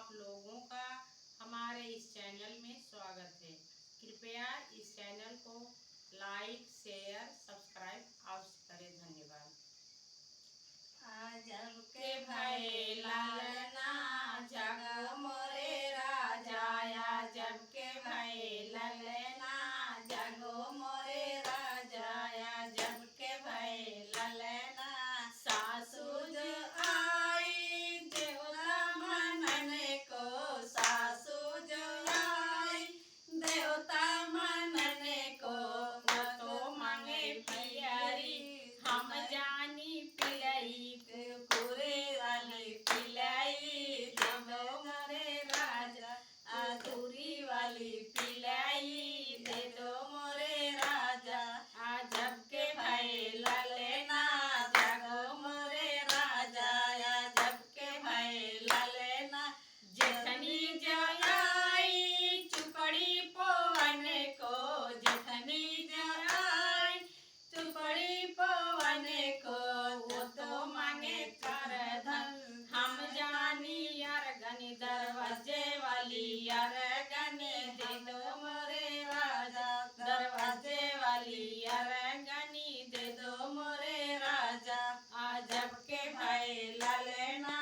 आप लोगों का हमारे इस चैनल में स्वागत है। कृपया इस चैनल को लाइक, शेयर, सब्सक्राइब अवश्य करें। धन्यवाद। जब के भय ललना जग मोरे राजाया, जब के भय ललना जग मोरे राजाया, जब के भय ललना सासु जो आई देवता मनने को, सासु जो आई देवता मनने को, वो तो मांगे पियरी हम जानी पिलई कुरे वाली पिलाई, दे दो मोरे राजा अधूरी वाली पिलाई, दे दो मोरे राजा। जब के भय ललना जग मोरे राजा, जब के भय ललना जेठनी जो आई चुपड़ी पवन को, जेठनी जो आई चुपड़ी पवन को, वो तो मांगे कर धन हम जानी अरगनी, दरवाजे वाली अरगनी दे दो मोरे राजा, दरवाजे वाली अरगनी दे दो मोरे राजा। जब के भय ललना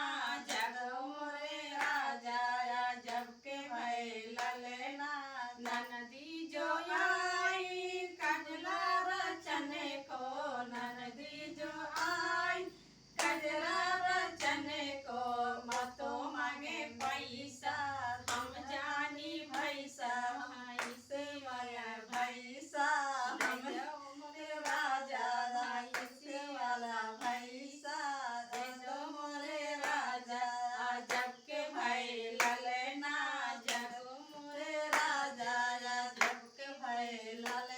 जग मोरे राजा, जब के भय ललना ननदी जो आई कजला रचने को, ननदी जो आई कजरा रचने को, मतो मांगे पैसा हम जानी भैसा, भैसे वाला भैसा हम मोरे राजा, भैसे वाला भैसा दे दो मोरे राजा। जब के भय ललना जग मोरे राजा, जब के भय ललना